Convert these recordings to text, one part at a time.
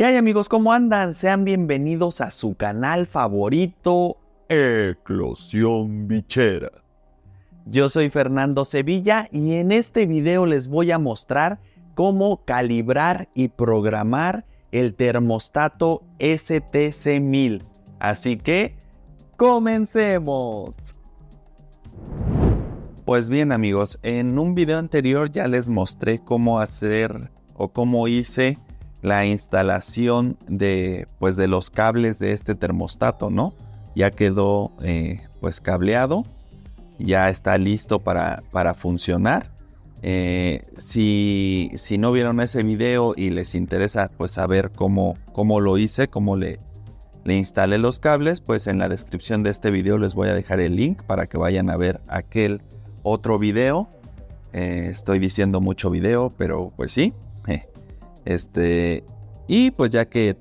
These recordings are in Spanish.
¿Qué hay, amigos? ¿Cómo andan? Sean bienvenidos a su canal favorito, Eclosión Bichera. Yo soy Fernando Sevilla y en este video les voy a mostrar cómo calibrar y programar el termostato STC1000. Así que, ¡comencemos! Pues bien, amigos, en un video anterior ya les mostré cómo hacer o cómo hice la instalación de los cables de este termostato, ¿no? Ya quedó pues cableado, ya está listo para funcionar. Si no vieron ese video y les interesa pues saber cómo lo hice, cómo le instalé los cables, pues en la descripción de este video les voy a dejar el link para que vayan a ver aquel otro video. Estoy diciendo mucho video, pero pues sí. Y pues ya que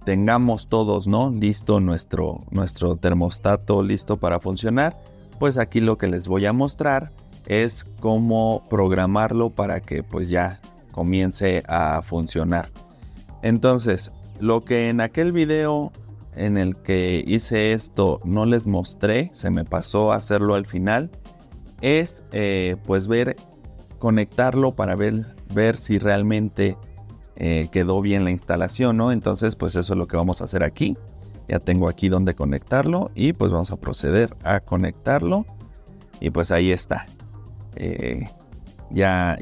tengamos todos, ¿no?, listo nuestro termostato listo para funcionar, pues aquí lo que les voy a mostrar es cómo programarlo para que pues ya comience a funcionar. Entonces, lo que en aquel video en el que hice esto no les mostré, se me pasó a hacerlo al final, es pues conectarlo para ver si realmente quedó bien la instalación, ¿no? Entonces pues eso es lo que vamos a hacer aquí. Ya tengo aquí donde conectarlo y pues vamos a proceder a conectarlo y pues ahí está. Ya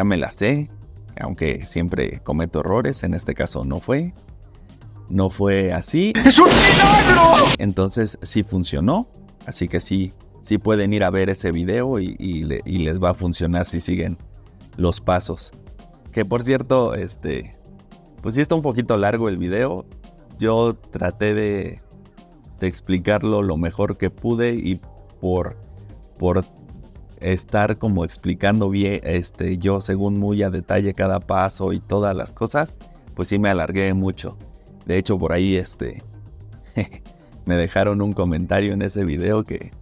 me la sé, aunque siempre cometo errores. En este caso no fue así. ¡Es un milagro! Entonces sí funcionó, así que sí pueden ir a ver ese video y les va a funcionar si siguen los pasos. Que por cierto, pues sí está un poquito largo el video. Yo traté de explicarlo lo mejor que pude y por estar como explicando bien, yo según muy a detalle cada paso y todas las cosas, pues sí me alargué mucho. De hecho, por ahí me dejaron un comentario en ese video que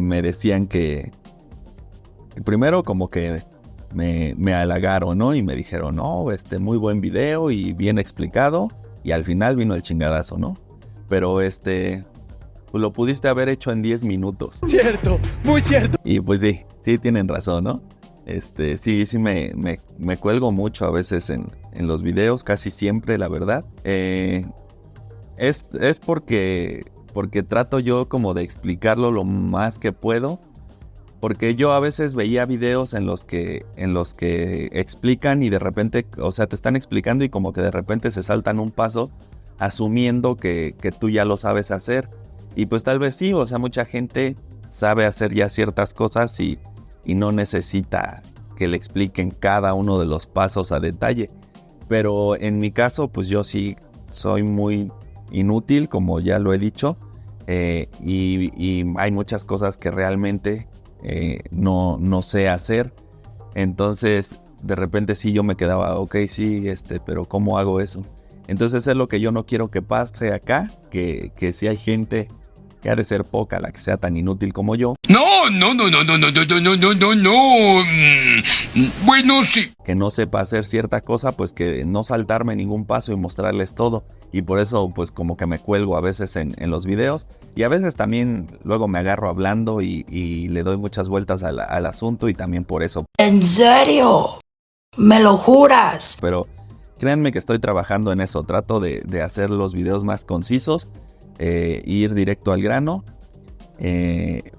me decían que primero como que me halagaron, ¿no? Y me dijeron, no, muy buen video y bien explicado, y al final vino el chingadazo, ¿no? Pero pues lo pudiste haber hecho en 10 minutos. Cierto, muy cierto. Y pues sí tienen razón, ¿no? Sí me cuelgo mucho a veces en los videos, casi siempre, la verdad. Es porque trato yo como de explicarlo lo más que puedo, porque yo a veces veía videos en los que explican y de repente, o sea, te están explicando y como que de repente se saltan un paso asumiendo que tú ya lo sabes hacer, y pues tal vez sí, o sea, mucha gente sabe hacer ya ciertas cosas y no necesita que le expliquen cada uno de los pasos a detalle, pero en mi caso pues yo sí soy muy inútil, como ya lo he dicho. Y hay muchas cosas que realmente no sé hacer. Entonces de repente sí yo me quedaba, ok, sí, pero ¿cómo hago eso? Entonces es lo que yo no quiero que pase acá, que si hay gente que ha de ser poca la que sea tan inútil como yo. No. Bueno, sí. Que no sepa hacer cierta cosa, pues que no saltarme ningún paso y mostrarles todo. Y por eso pues como que me cuelgo a veces en los videos. Y a veces también luego me agarro hablando y le doy muchas vueltas al asunto, y también por eso. ¿En serio? ¿Me lo juras? Pero créanme que estoy trabajando en eso. Trato de hacer los videos más concisos, ir directo al grano.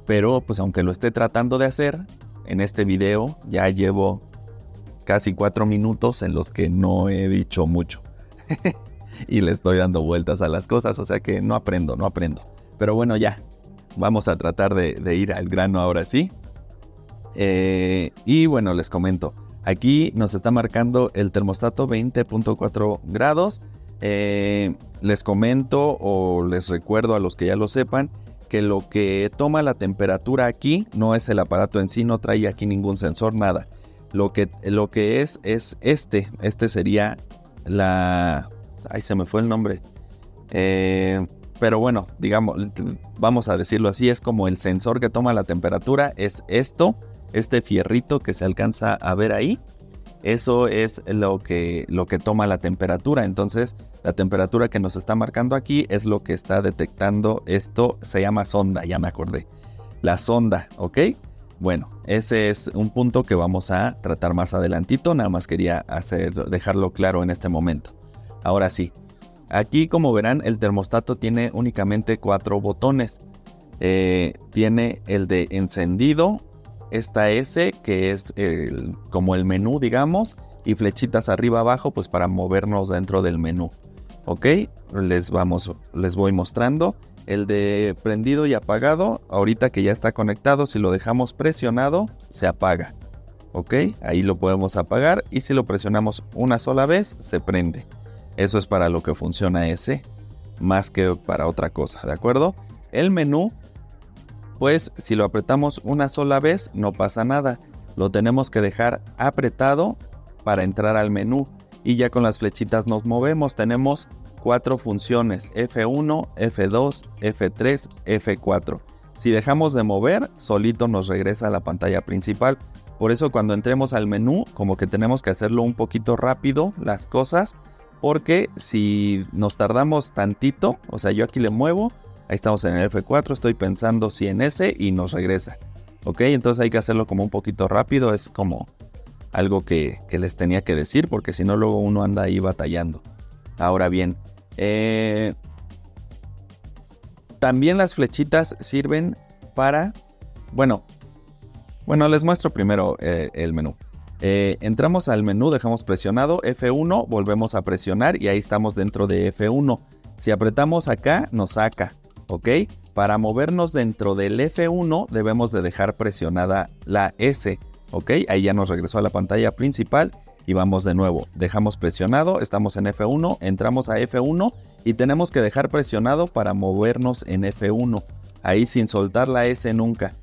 Pero pues aunque lo esté tratando de hacer, en este video ya llevo casi 4 minutos en los que no he dicho mucho. Y le estoy dando vueltas a las cosas, o sea que no aprendo. Pero bueno, ya, vamos a tratar de ir al grano ahora sí. Y bueno, les comento. Aquí nos está marcando el termostato 20.4 grados. Les comento o les recuerdo a los que ya lo sepan que lo que toma la temperatura aquí no es el aparato en sí, no trae aquí ningún sensor, nada. Lo que es este sería la... Ay, se me fue el nombre. Pero bueno, digamos, vamos a decirlo así, es como el sensor que toma la temperatura, es esto, este fierrito que se alcanza a ver ahí. Eso es lo que toma la temperatura. Entonces, la temperatura que nos está marcando aquí es lo que está detectando esto. Se llama sonda, ya me acordé. La sonda, ¿ok? Bueno, ese es un punto que vamos a tratar más adelantito. Nada más quería dejarlo claro en este momento. Ahora sí, aquí como verán, el termostato tiene únicamente 4 botones. Tiene el de encendido, esta S que es como el menú, digamos, y flechitas arriba abajo pues para movernos dentro del menú. Ok, les voy mostrando. El de prendido y apagado, ahorita que ya está conectado, si lo dejamos presionado se apaga. Ok, ahí lo podemos apagar, y si lo presionamos una sola vez se prende. Eso es para lo que funciona ese, más que para otra cosa, ¿de acuerdo? El menú, pues si lo apretamos una sola vez no pasa nada, lo tenemos que dejar apretado para entrar al menú, y ya con las flechitas nos movemos. Tenemos 4 funciones, F1, F2, F3, F4. Si dejamos de mover, solito nos regresa a la pantalla principal. Por eso cuando entremos al menú, como que tenemos que hacerlo un poquito rápido las cosas, porque si nos tardamos tantito, o sea, yo aquí le muevo, ahí estamos en el F4, estoy pensando si en ese y nos regresa. Ok, entonces hay que hacerlo como un poquito rápido, es como algo que les tenía que decir, porque si no luego uno anda ahí batallando. Ahora bien, también las flechitas sirven para... Bueno, les muestro primero el menú. Entramos al menú, dejamos presionado F1, volvemos a presionar y ahí estamos dentro de F1. Si apretamos acá, nos saca, ¿ok? Para movernos dentro del F1 debemos de dejar presionada la S, ¿ok? Ahí ya nos regresó a la pantalla principal y vamos de nuevo. Dejamos presionado, estamos en F1, entramos a F1 y tenemos que dejar presionado para movernos en F1. Ahí sin soltar la S nunca.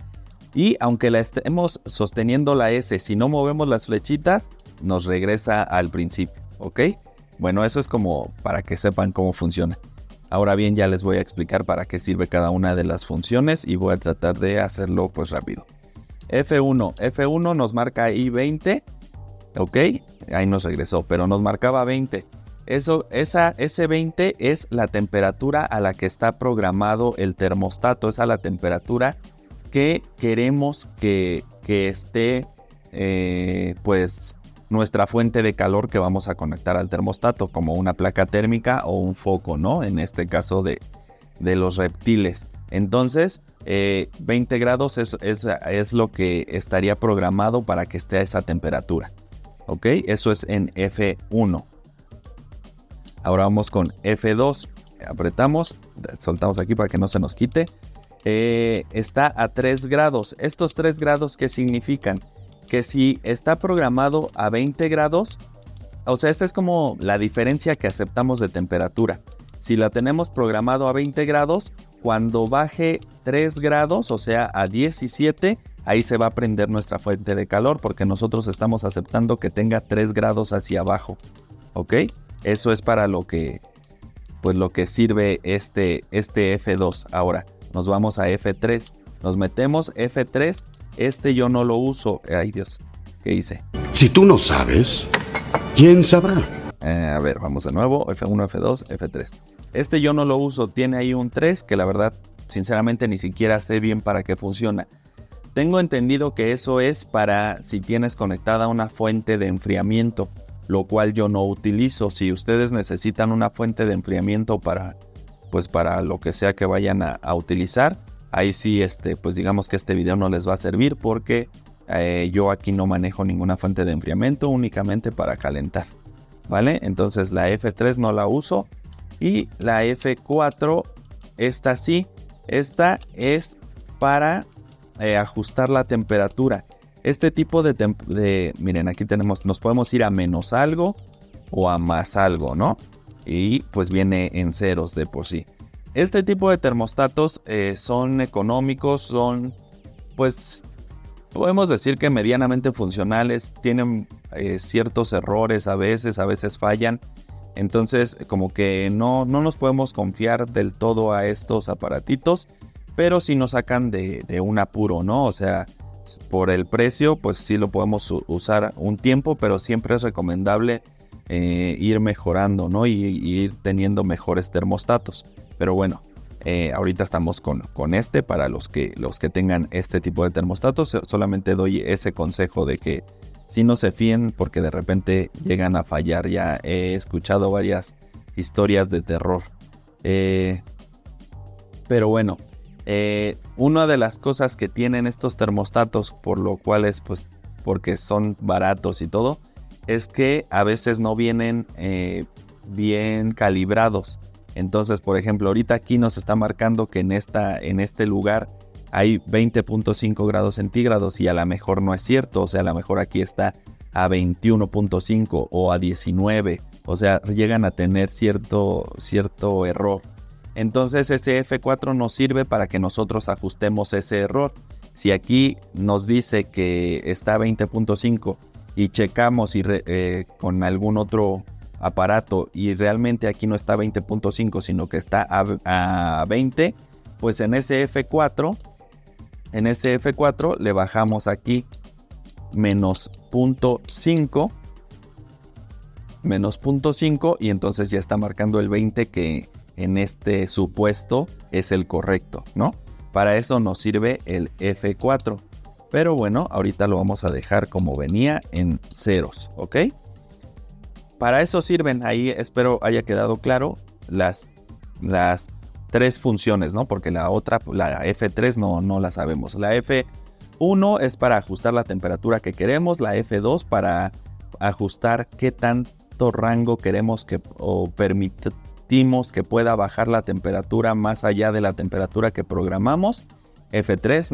Y aunque la estemos sosteniendo la S, si no movemos las flechitas, nos regresa al principio, ¿ok? Bueno, eso es como para que sepan cómo funciona. Ahora bien, ya les voy a explicar para qué sirve cada una de las funciones y voy a tratar de hacerlo pues rápido. F1 nos marca ahí 20, ¿ok? Ahí nos regresó, pero nos marcaba 20. Ese 20 es la temperatura a la que está programado el termostato, es a la temperatura que queremos que esté pues nuestra fuente de calor que vamos a conectar al termostato, como una placa térmica o un foco, ¿no? En este caso de los reptiles. Entonces 20 grados es lo que estaría programado para que esté a esa temperatura, ¿ok? Eso es en F1. Ahora vamos con F2. Apretamos, soltamos aquí para que no se nos quite. Está a 3 grados. ¿Estos 3 grados qué significan? Que si está programado a 20 grados, o sea, esta es como la diferencia que aceptamos de temperatura. Si la tenemos programado a 20 grados, cuando baje 3 grados, o sea, a 17, ahí se va a prender nuestra fuente de calor, porque nosotros estamos aceptando que tenga 3 grados hacia abajo, ¿ok? Eso es para lo que sirve este F2. Ahora nos vamos a F3, nos metemos F3, yo no lo uso. Ay Dios, ¿qué hice? Si tú no sabes, ¿quién sabrá? A ver, vamos de nuevo, F1, F2, F3. Yo no lo uso, tiene ahí un 3 que la verdad, sinceramente ni siquiera sé bien para qué funciona. Tengo entendido que eso es para si tienes conectada una fuente de enfriamiento, lo cual yo no utilizo. Si ustedes necesitan una fuente de enfriamiento para lo que sea que vayan a utilizar, ahí sí, pues digamos que este video no les va a servir, porque yo aquí no manejo ninguna fuente de enfriamiento, únicamente para calentar, ¿vale? Entonces la F3 no la uso, y la F4, esta sí, esta es para ajustar la temperatura. Este tipo miren, aquí nos podemos ir a menos algo o a más algo, ¿no? Y pues viene en ceros de por sí. Este tipo de termostatos son económicos, son, pues, podemos decir que medianamente funcionales, tienen ciertos errores a veces fallan. Entonces, como que no nos podemos confiar del todo a estos aparatitos, pero sí nos sacan de un apuro, ¿no? O sea, por el precio, pues sí lo podemos usar un tiempo, pero siempre es recomendable ir mejorando, ¿no? Y ir teniendo mejores termostatos. Pero bueno, ahorita estamos con este. Para los que tengan este tipo de termostatos, solamente doy ese consejo de que si no se fíen, porque de repente llegan a fallar. Ya he escuchado varias historias de terror. Pero bueno, una de las cosas que tienen estos termostatos, por lo cual es pues porque son baratos y todo, es que a veces no vienen bien calibrados. Entonces, por ejemplo, ahorita aquí nos está marcando que en este lugar hay 20.5 grados centígrados y a lo mejor no es cierto. O sea, a lo mejor aquí está a 21.5 o a 19. O sea, llegan a tener cierto error. Entonces ese F4 nos sirve para que nosotros ajustemos ese error. Si aquí nos dice que está a 20.5 y checamos con algún otro aparato y realmente aquí no está a 20.5 sino que está a 20, pues en ese F4 le bajamos aquí menos 0.5 y entonces ya está marcando el 20 que en este supuesto es el correcto, ¿no? Para eso nos sirve el F4. Pero bueno, ahorita lo vamos a dejar como venía en ceros, ¿ok? Para eso sirven, ahí espero haya quedado claro, las tres funciones, ¿no? Porque la otra, la F3 no la sabemos. La F1 es para ajustar la temperatura que queremos, la F2 para ajustar qué tanto rango queremos o permitimos que pueda bajar la temperatura más allá de la temperatura que programamos. F3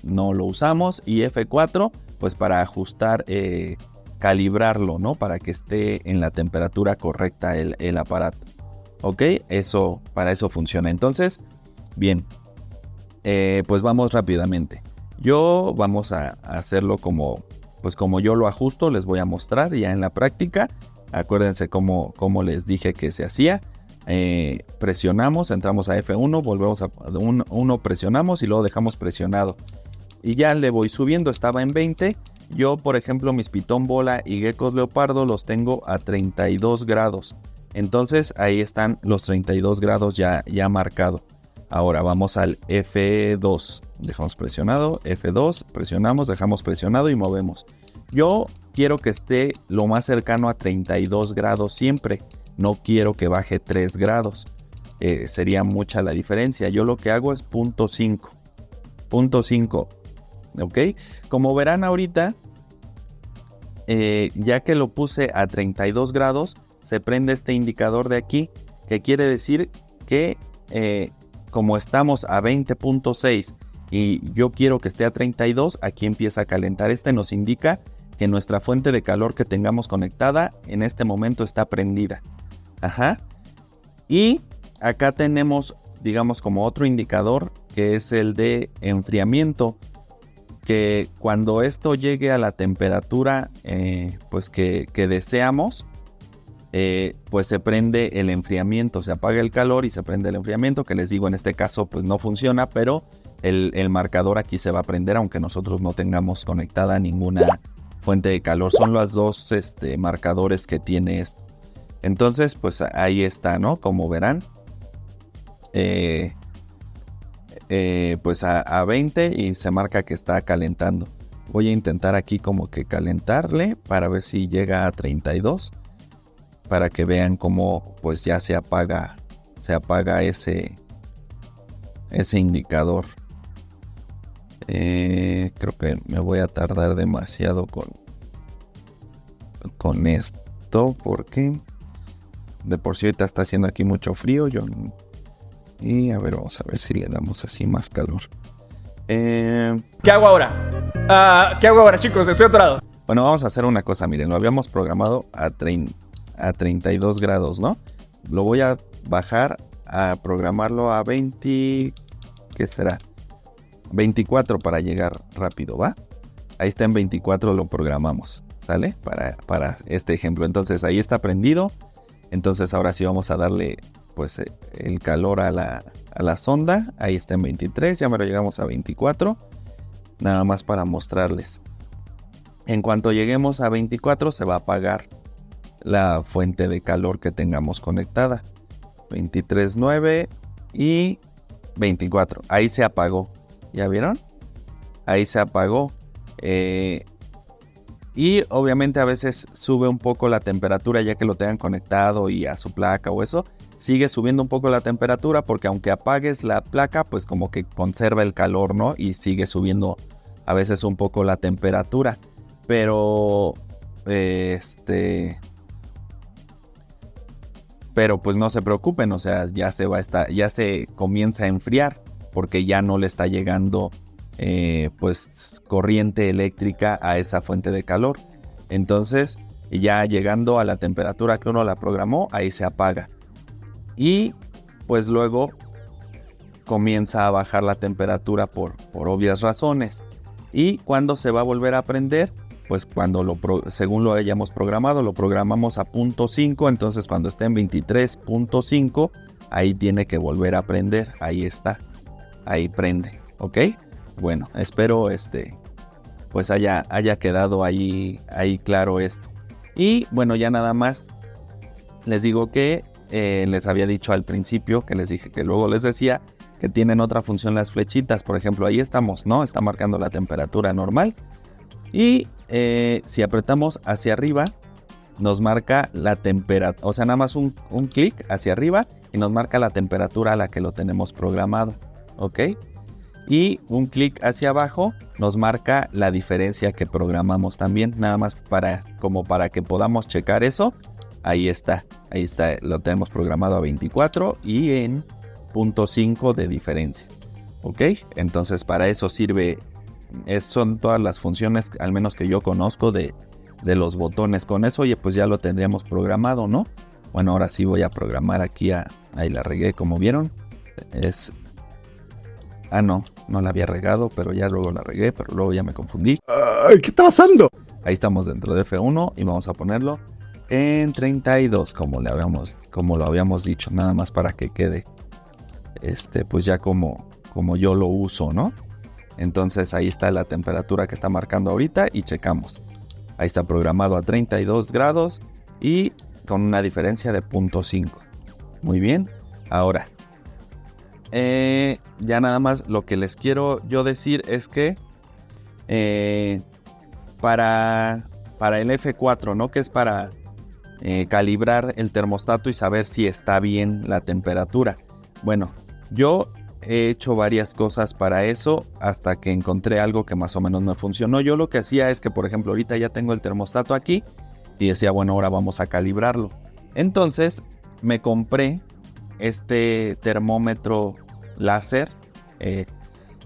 no lo usamos y F4 pues para ajustar, calibrarlo, ¿no? Para que esté en la temperatura correcta el aparato. Ok, para eso funciona. Entonces, bien, pues vamos rápidamente. Vamos a hacerlo como yo lo ajusto, les voy a mostrar ya en la práctica. Acuérdense cómo les dije que se hacía. Presionamos, entramos a F1, volvemos a 1, presionamos y luego dejamos presionado. Y ya le voy subiendo, estaba en 20. Yo, por ejemplo, mis pitón bola y geckos leopardo los tengo a 32 grados. Entonces ahí están los 32 grados ya marcado. Ahora vamos al F2. Dejamos presionado, F2, presionamos, dejamos presionado y movemos. Yo quiero que esté lo más cercano a 32 grados siempre. No quiero que baje 3 grados. Sería mucha la diferencia. Yo lo que hago es 0.5. ¿Ok? Como verán ahorita, ya que lo puse a 32 grados, se prende este indicador de aquí, que quiere decir que como estamos a 20.6 y yo quiero que esté a 32, aquí empieza a calentar. Nos indica que nuestra fuente de calor que tengamos conectada en este momento está prendida. Ajá. Y acá tenemos, digamos, como otro indicador, que es el de enfriamiento, que cuando esto llegue a la temperatura pues que deseamos, pues se prende el enfriamiento, se apaga el calor y se prende el enfriamiento, que les digo, en este caso pues no funciona, pero el marcador aquí se va a prender aunque nosotros no tengamos conectada ninguna fuente de calor. Son los dos marcadores que tiene esto. Entonces pues ahí está, ¿no? Como verán, pues a 20 y se marca que está calentando. Voy a intentar aquí como que calentarle para ver si llega a 32, para que vean cómo pues ya se apaga ese indicador. Creo que me voy a tardar demasiado con esto, porque de por sí ahorita está haciendo aquí mucho frío. Y a ver, vamos a ver si le damos así más calor. ¿Qué hago ahora? ¿Qué hago ahora, chicos? Estoy atorado. Bueno, vamos a hacer una cosa, miren, lo habíamos programado a 32 grados, ¿no? Lo voy a bajar a programarlo a 20, ¿qué será? 24 para llegar rápido, ¿va? Ahí está en 24, lo programamos, ¿sale? Para este ejemplo. Entonces ahí está prendido. Entonces ahora sí vamos a darle pues el calor a la sonda. Ahí está en 23, ya me lo llegamos a 24. nada más para mostrarles. En cuanto lleguemos a 24 se va a apagar la fuente de calor que tengamos conectada. 23.9 y 24. Ahí se apagó. ¿Ya vieron? Ahí se apagó. Y obviamente a veces sube un poco la temperatura ya que lo tengan conectado y a su placa o eso. Sigue subiendo un poco la temperatura porque aunque apagues la placa, pues como que conserva el calor, ¿no? Y sigue subiendo a veces un poco la temperatura. Pero pero pues no se preocupen, o sea, ya se comienza a enfriar porque ya no le está llegando pues corriente eléctrica a esa fuente de calor. Entonces, ya llegando a la temperatura que uno la programó, ahí se apaga. Y pues luego comienza a bajar la temperatura por obvias razones. Y cuando se va a volver a prender, pues cuando según lo hayamos programado, lo programamos a 0.5, entonces cuando esté en 23.5, ahí tiene que volver a prender, ahí está, ahí prende, ¿ok? Bueno, espero pues haya quedado ahí claro esto. Y bueno, ya nada más les digo que les había dicho al principio, que les dije que luego les decía que tienen otra función las flechitas, por ejemplo, ahí estamos, ¿no? Está marcando la temperatura normal. Y si apretamos hacia arriba, nos marca la temperatura, o sea, nada más un clic hacia arriba y nos marca la temperatura a la que lo tenemos programado, ¿ok? Y un clic hacia abajo nos marca la diferencia que programamos también, nada más como para que podamos checar eso. Ahí está, lo tenemos programado a 24 y en 0.5 de diferencia, ¿ok? Entonces para eso sirve. Son todas las funciones, al menos que yo conozco, de los botones. Con eso, oye, pues ya lo tendríamos programado, ¿no? Bueno, ahora sí voy a programar aquí ahí la regué, como vieron. No la había regado, pero ya luego la regué, pero luego ya me confundí. ¿Qué está pasando? Ahí estamos dentro de F1 y vamos a ponerlo en 32, como lo habíamos dicho, nada más para que quede, pues ya como yo lo uso, ¿no? Entonces ahí está la temperatura que está marcando ahorita y checamos. Ahí está programado a 32 grados y con una diferencia de 0.5. Muy bien. Ahora, ya nada más lo que les quiero yo decir es que para el F4, ¿no? Que es para calibrar el termostato y saber si está bien la temperatura. Bueno, yo he hecho varias cosas para eso hasta que encontré algo que más o menos me funcionó. Yo lo que hacía es que, por ejemplo, ahorita ya tengo el termostato aquí y decía, bueno, ahora vamos a calibrarlo. Entonces me compré este termómetro láser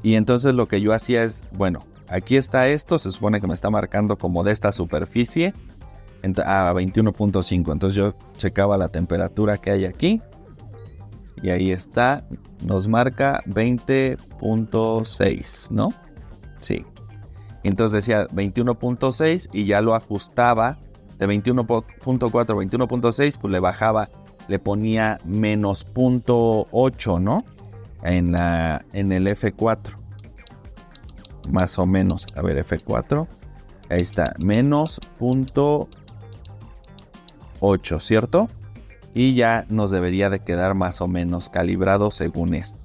y entonces lo que yo hacía es, bueno, aquí está esto, se supone que me está marcando como de esta superficie a 21.5. Entonces yo checaba la temperatura que hay aquí. Y ahí está, nos marca 20.6, ¿no? Sí. Entonces decía 21.6 y ya lo ajustaba de 21.4 a 21.6, pues le bajaba, le ponía menos 0.8, ¿no? En el F4. Más o menos. A ver, F4. Ahí está, menos 0.8, ¿cierto? Y ya nos debería de quedar más o menos calibrado según esto.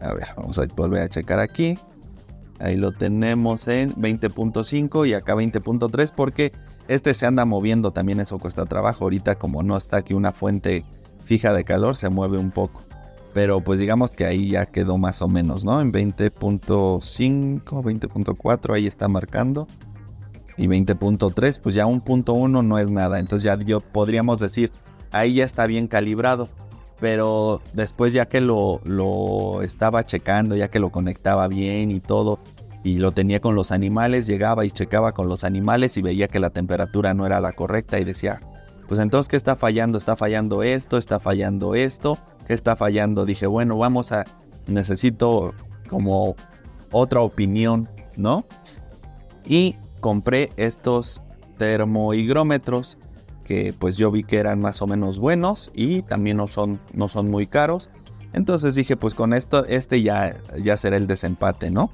A ver, vamos a volver a checar aquí. Ahí lo tenemos en 20.5 y acá 20.3 porque se anda moviendo, también eso cuesta trabajo. Ahorita como no está aquí una fuente fija de calor, se mueve un poco. Pero pues digamos que ahí ya quedó más o menos, ¿no? En 20.5, 20.4 ahí está marcando. Y 20.3 pues ya 1.1 no es nada. Entonces ya podríamos decir, ahí ya está bien calibrado. Pero después ya que lo estaba checando, ya que lo conectaba bien y todo, y lo tenía con los animales, llegaba y checaba con los animales y veía que la temperatura no era la correcta y decía, pues entonces ¿qué está fallando? Está fallando esto, ¿qué está fallando? Dije, bueno, necesito como otra opinión, ¿no? Y compré estos termohigrómetros que pues yo vi que eran más o menos buenos y también no son muy caros. Entonces dije, pues con esto, ya será el desempate, ¿no?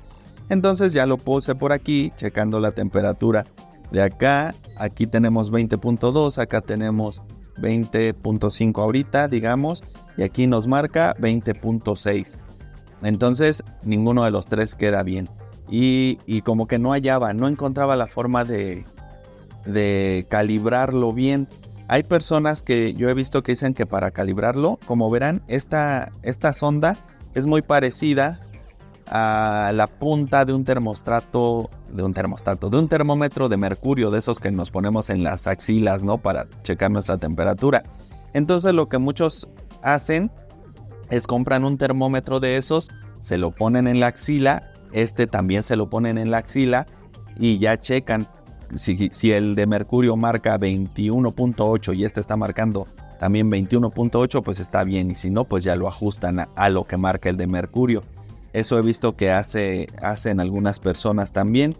Entonces ya lo puse por aquí, checando la temperatura de acá. Aquí tenemos 20.2, acá tenemos 20.5 ahorita, digamos, y aquí nos marca 20.6. Entonces ninguno de los tres queda bien. Y como que no encontraba la forma de calibrarlo bien. Hay personas que yo he visto que dicen que para calibrarlo, como verán, esta sonda es muy parecida a la punta de un termómetro de mercurio, de esos que nos ponemos en las axilas, ¿no? Para checar nuestra temperatura. Entonces lo que muchos hacen es compran un termómetro de esos, se lo ponen en la axila, también se lo ponen en la axila y ya checan. Si el de mercurio marca 21.8 y está marcando también 21.8, pues está bien, y si no, pues ya lo ajustan a lo que marca el de mercurio. Eso he visto que hacen algunas personas también,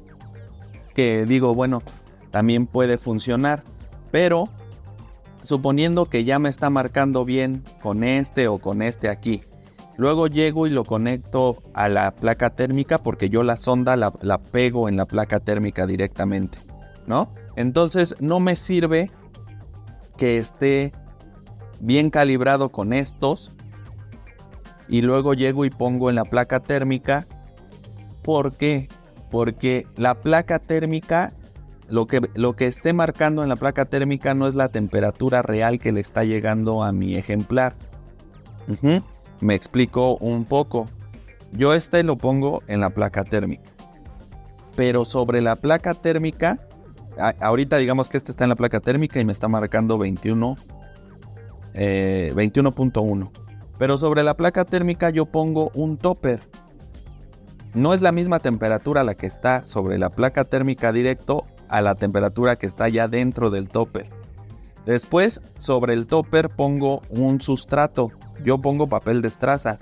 que digo, bueno, también puede funcionar, pero suponiendo que ya me está marcando bien con o con aquí, luego llego y lo conecto a la placa térmica, porque yo la sonda la pego en la placa térmica directamente, ¿no? Entonces no me sirve que esté bien calibrado con estos y luego llego y pongo en la placa térmica. ¿Por qué? Porque la placa térmica, lo que esté marcando en la placa térmica no es la temperatura real que le está llegando a mi ejemplar. Me explico un poco. Yo lo pongo en la placa térmica, pero sobre la placa térmica, ahorita digamos que está en la placa térmica y me está marcando 21.1. Pero sobre la placa térmica yo pongo un topper. No es la misma temperatura la que está sobre la placa térmica directo a la temperatura que está ya dentro del topper. Después, sobre el topper pongo un sustrato. Yo pongo papel de estraza.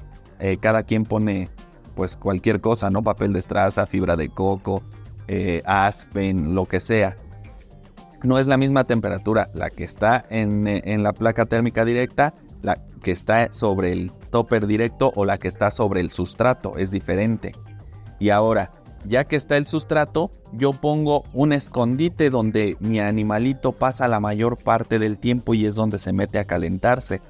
Cada quien pone pues cualquier cosa, ¿no? Papel de estraza, fibra de coco, aspen, lo que sea. No es la misma temperatura la que está en la placa térmica directa, la que está sobre el topper directo o la que está sobre el sustrato. Es diferente. Y ahora, ya que está el sustrato, yo pongo un escondite donde mi animalito pasa la mayor parte del tiempo y es donde se mete a calentarse.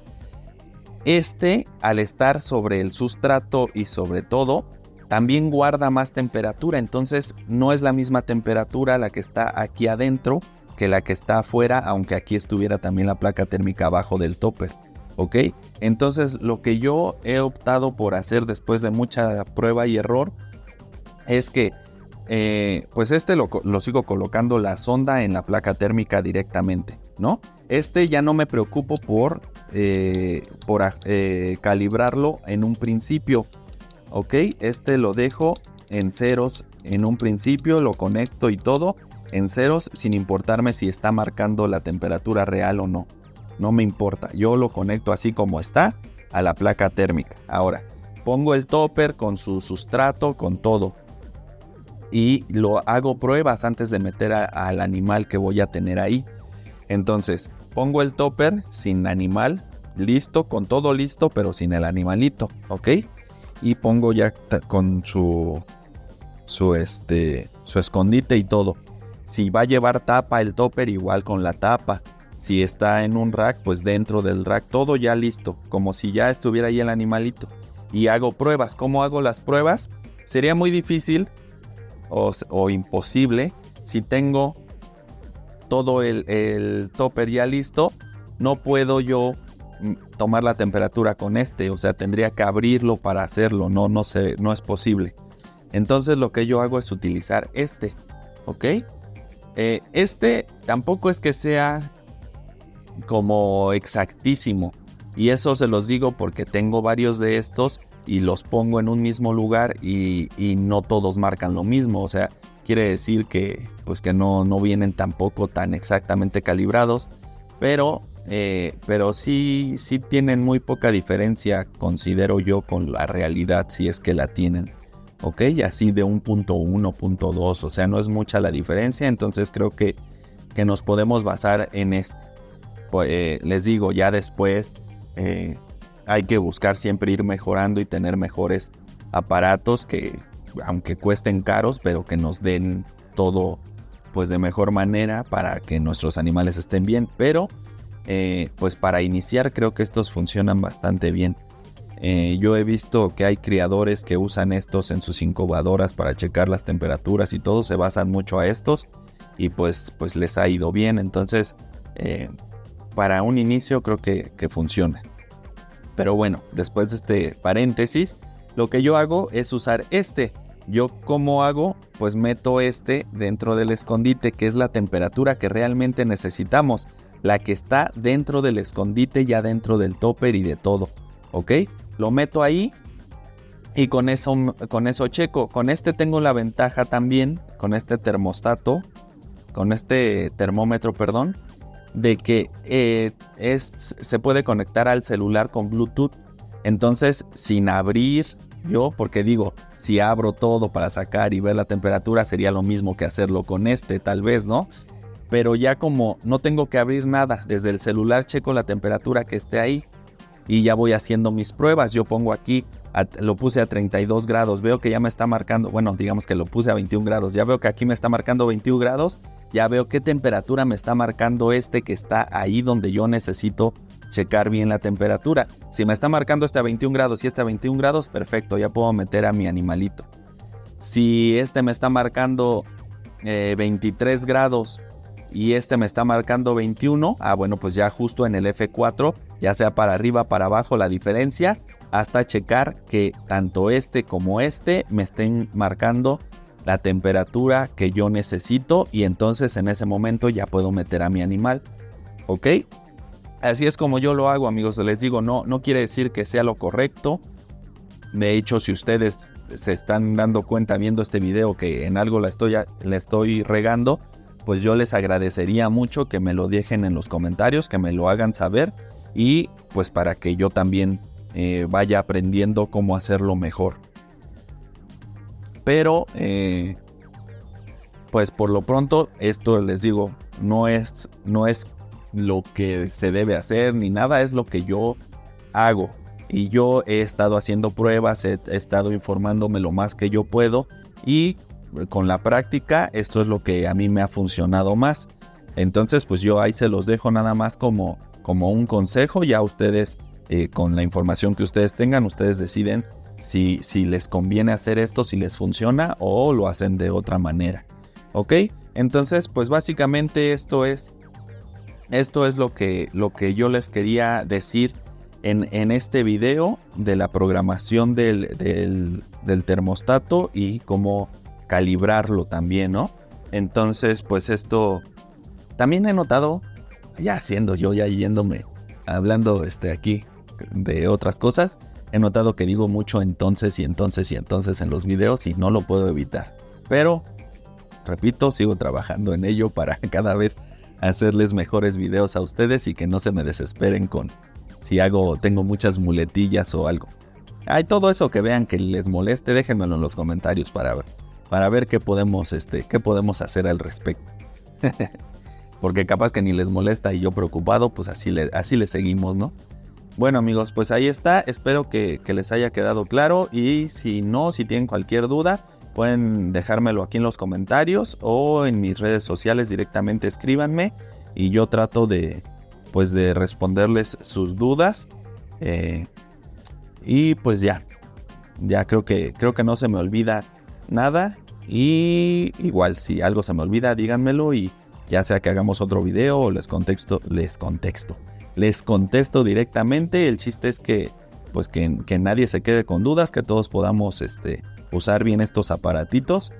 Al estar sobre el sustrato y sobre todo, también guarda más temperatura. Entonces no es la misma temperatura la que está aquí adentro que la que está afuera, aunque aquí estuviera también la placa térmica abajo del topper. ¿Ok? Entonces lo que yo he optado por hacer después de mucha prueba y error es que pues lo sigo colocando la sonda en la placa térmica directamente, ¿no? Ya no me preocupo por calibrarlo en un principio, ¿ok? Lo dejo en ceros en un principio, lo conecto y todo en ceros sin importarme si está marcando la temperatura real o no. No me importa, yo lo conecto así como está a la placa térmica. Ahora, pongo el topper con su sustrato, con todo. Y lo hago pruebas antes de meter al animal que voy a tener ahí. Entonces, pongo el topper sin animal, listo, con todo listo, pero sin el animalito, ¿ok? Y pongo ya con su escondite y todo. Si va a llevar tapa el topper, igual con la tapa. Si está en un rack, pues dentro del rack, todo ya listo, como si ya estuviera ahí el animalito. Y hago pruebas. ¿Cómo hago las pruebas? Sería muy difícil o imposible si tengo todo el topper ya listo. No puedo yo tomar la temperatura con o sea, tendría que abrirlo para hacerlo. No sé, no es posible. Entonces lo que yo hago es utilizar ¿ok? Tampoco es que sea como exactísimo, y eso se los digo porque tengo varios de estos y los pongo en un mismo lugar y no todos marcan lo mismo. O sea, quiere decir que pues que no vienen tampoco tan exactamente calibrados, pero sí tienen muy poca diferencia, considero yo, con la realidad, si es que la tienen. Ok, así de un punto 1, punto 2, o sea, no es mucha la diferencia. Entonces creo que nos podemos basar en les digo, ya después hay que buscar siempre ir mejorando y tener mejores aparatos que aunque cuesten caros, pero que nos den todo pues de mejor manera para que nuestros animales estén bien. Pero pues para iniciar creo que estos funcionan bastante bien. Yo he visto que hay criadores que usan estos en sus incubadoras para checar las temperaturas y todo, se basan mucho a estos y pues les ha ido bien. Entonces para un inicio creo que funciona. Pero bueno, después de este paréntesis, lo que yo hago es usar este. Yo ¿cómo hago? Pues meto este dentro del escondite, que es la temperatura que realmente necesitamos, la que está dentro del escondite, ya dentro del topper y de todo, ¿ok? Lo meto ahí y con eso checo. Con este tengo la ventaja también, con este termómetro, perdón, de que se puede conectar al celular con Bluetooth. Entonces, sin abrir yo, porque digo, si abro todo para sacar y ver la temperatura, sería lo mismo que hacerlo con este, tal vez, ¿no? Pero ya como no tengo que abrir nada, desde el celular checo la temperatura que esté ahí y ya voy haciendo mis pruebas. Yo pongo aquí, lo puse a 32 grados, veo que ya me está marcando, bueno, digamos que lo puse a 21 grados, ya veo que aquí me está marcando 21 grados, ya veo qué temperatura me está marcando que está ahí donde yo necesito checar bien la temperatura. Si me está marcando a 21 grados y a 21 grados, perfecto, ya puedo meter a mi animalito. Si me está marcando 23 grados y me está marcando 21, bueno, pues ya justo en el F4, ya sea para arriba, para abajo, la diferencia, hasta checar que tanto como me estén marcando la temperatura que yo necesito, y entonces en ese momento ya puedo meter a mi animal, ¿ok? Así es como yo lo hago, amigos. Les digo, no quiere decir que sea lo correcto. De hecho, si ustedes se están dando cuenta viendo este video que en algo la estoy regando, pues yo les agradecería mucho que me lo dejen en los comentarios, que me lo hagan saber, y pues para que yo también vaya aprendiendo cómo hacerlo mejor. Pero pues por lo pronto, esto les digo, no es lo que se debe hacer ni nada, es lo que yo hago. Y yo he estado haciendo pruebas, he estado informándome lo más que yo puedo, y con la práctica esto es lo que a mí me ha funcionado más. Entonces pues yo ahí se los dejo nada más como un consejo. Ya ustedes con la información que ustedes tengan, ustedes deciden si les conviene hacer esto, si les funciona o lo hacen de otra manera, ¿ok? Entonces pues básicamente esto es lo que yo les quería decir en este video de la programación del termostato y cómo calibrarlo también, ¿no? Entonces, pues esto también he notado, ya yéndome, hablando aquí de otras cosas, he notado que digo mucho entonces y entonces y entonces en los videos y no lo puedo evitar. Pero, repito, sigo trabajando en ello para cada vez hacerles mejores videos a ustedes y que no se me desesperen si tengo muchas muletillas o algo. Todo eso que vean que les moleste, déjenmelo en los comentarios para ver qué podemos hacer al respecto. Porque capaz que ni les molesta y yo preocupado, pues así le seguimos, ¿no? Bueno, amigos, pues ahí está. Espero que les haya quedado claro, y si tienen cualquier duda, pueden dejármelo aquí en los comentarios o en mis redes sociales directamente, escríbanme y yo trato de responderles sus dudas. Y pues ya creo que no se me olvida nada, y igual si algo se me olvida díganmelo, y ya sea que hagamos otro video o les contesto directamente. El chiste es que nadie se quede con dudas, que todos podamos usar bien estos aparatitos.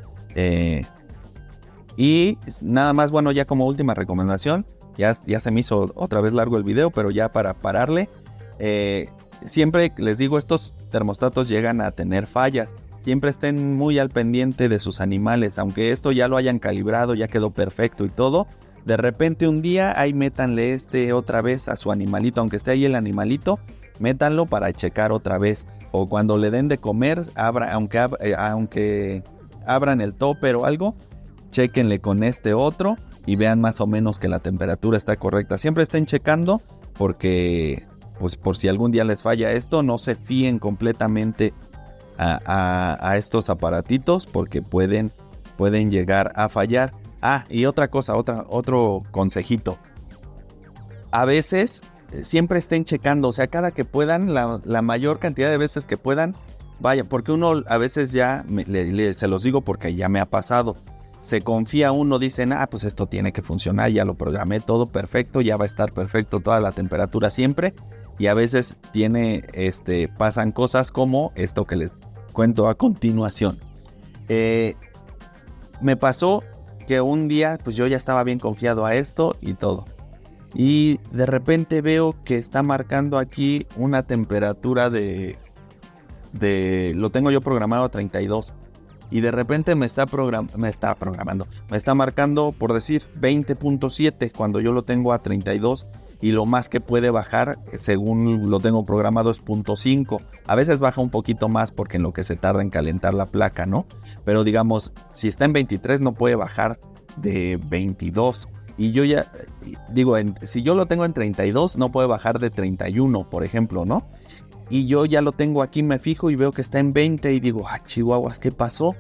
Y nada más, bueno, ya como última recomendación, ya se me hizo otra vez largo el video, pero ya para pararle, siempre les digo, estos termostatos llegan a tener fallas. Siempre estén muy al pendiente de sus animales, aunque esto ya lo hayan calibrado, ya quedó perfecto y todo. De repente un día ahí métanle otra vez a su animalito, aunque esté ahí el animalito, métanlo para checar otra vez. O cuando le den de comer, aunque abran el topper o algo, chéquenle con otro y vean más o menos que la temperatura está correcta. Siempre estén checando, porque pues por si algún día les falla esto, no se fíen completamente a estos aparatitos porque pueden llegar a fallar. Y otra cosa, otro consejito. A veces siempre estén checando, o sea, cada que puedan, la mayor cantidad de veces que puedan, vaya, porque uno a veces ya, se los digo porque ya me ha pasado, se confía uno, dicen, pues esto tiene que funcionar, ya lo programé todo perfecto, ya va a estar perfecto toda la temperatura siempre, y a veces pasan cosas como esto que les cuento a continuación. Me pasó que un día, pues yo ya estaba bien confiado a esto y todo. Y de repente veo que está marcando aquí una temperatura lo tengo yo programado a 32. Y de repente me está marcando, por decir, 20.7 cuando yo lo tengo a 32. Y lo más que puede bajar, según lo tengo programado, es 0.5. A veces baja un poquito más porque en lo que se tarda en calentar la placa, ¿no? Pero digamos, si está en 23 no puede bajar de 22. Y yo ya digo, si yo lo tengo en 32 no puede bajar de 31, por ejemplo, ¿no? Y yo ya lo tengo aquí, me fijo y veo que está en 20 y digo, chihuahuas, ¿qué pasó?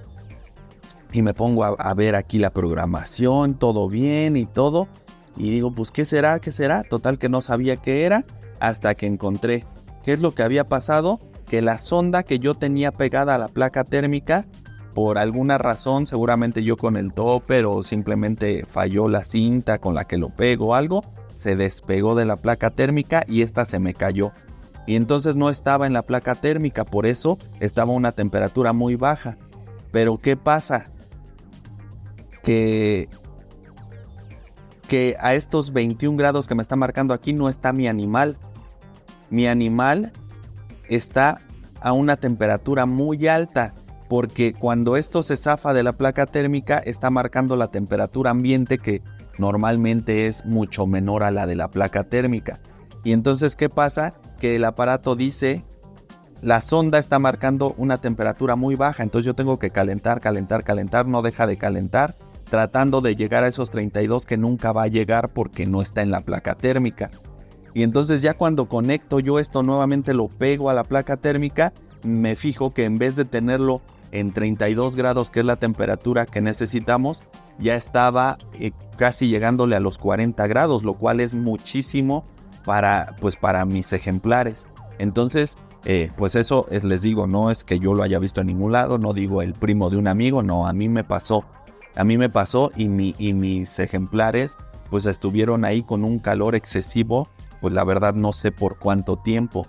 Y me pongo a ver aquí la programación, todo bien y todo. Y digo, pues, ¿qué será? ¿Qué será? Total que no sabía qué era hasta que encontré qué es lo que había pasado. Que la sonda que yo tenía pegada a la placa térmica, por alguna razón, seguramente yo con el topper o simplemente falló la cinta con la que lo pego o algo, se despegó de la placa térmica y esta se me cayó. Y entonces no estaba en la placa térmica, por eso estaba a una temperatura muy baja. Pero ¿qué pasa? Que a estos 21 grados que me está marcando aquí no está mi animal. Mi animal está a una temperatura muy alta, porque cuando esto se zafa de la placa térmica está marcando la temperatura ambiente, que normalmente es mucho menor a la de la placa térmica. Y entonces, ¿qué pasa? Que el aparato dice, la sonda está marcando una temperatura muy baja, entonces yo tengo que calentar, no deja de calentar, tratando de llegar a esos 32 que nunca va a llegar porque no está en la placa térmica. Y entonces ya cuando conecto yo esto nuevamente, lo pego a la placa térmica, me fijo que en vez de tenerlo en 32 grados, que es la temperatura que necesitamos, ya estaba casi llegándole a los 40 grados, lo cual es muchísimo para mis ejemplares. Entonces, pues eso les digo, no es que yo lo haya visto en ningún lado, no digo el primo de un amigo, no, a mí me pasó y mis ejemplares pues estuvieron ahí con un calor excesivo, pues la verdad no sé por cuánto tiempo.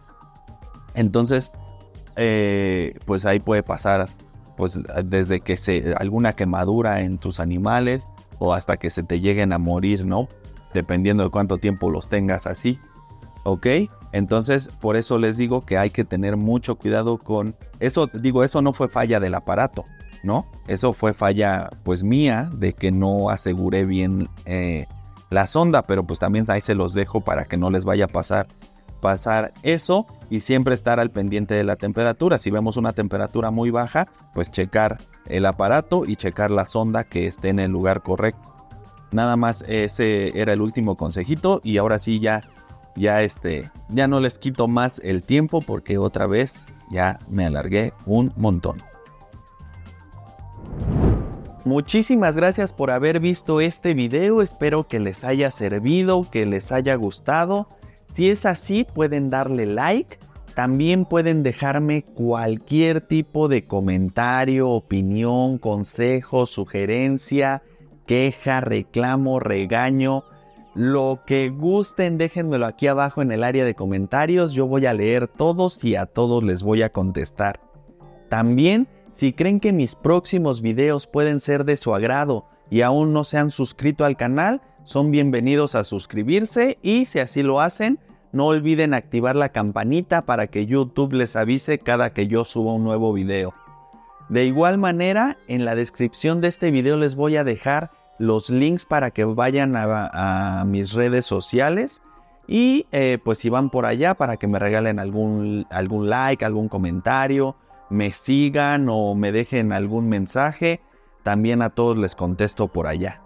Entonces, pues ahí puede pasar, pues desde que alguna quemadura en tus animales o hasta que se te lleguen a morir, ¿no? Dependiendo de cuánto tiempo los tengas así, ¿ok? Entonces, por eso les digo que hay que tener mucho cuidado con eso. Digo, eso no fue falla del aparato, ¿no? Eso fue falla pues mía, de que no aseguré bien la sonda, pero pues también ahí se los dejo para que no les vaya a pasar eso, y siempre estar al pendiente de la temperatura. Si vemos una temperatura muy baja, pues checar el aparato y checar la sonda que esté en el lugar correcto. Nada más, ese era el último consejito, y ahora sí ya no les quito más el tiempo porque otra vez ya me alargué un montón. Muchísimas gracias por haber visto este video, espero que les haya servido, que les haya gustado. Si es así, pueden darle like, también pueden dejarme cualquier tipo de comentario, opinión, consejo, sugerencia, queja, reclamo, regaño, lo que gusten, déjenmelo aquí abajo en el área de comentarios, yo voy a leer todos y a todos les voy a contestar. También, si creen que mis próximos videos pueden ser de su agrado y aún no se han suscrito al canal, son bienvenidos a suscribirse, y si así lo hacen, no olviden activar la campanita para que YouTube les avise cada que yo suba un nuevo video. De igual manera, en la descripción de este video les voy a dejar los links para que vayan a mis redes sociales, y pues si van por allá, para que me regalen algún like, algún comentario, me sigan o me dejen algún mensaje, también a todos les contesto por allá.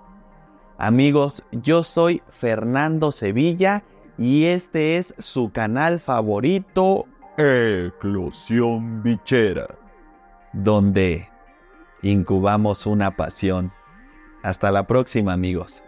Amigos, yo soy Fernando Sevilla y este es su canal favorito, Eclosión Bichera. donde incubamos una pasión. Hasta la próxima, amigos.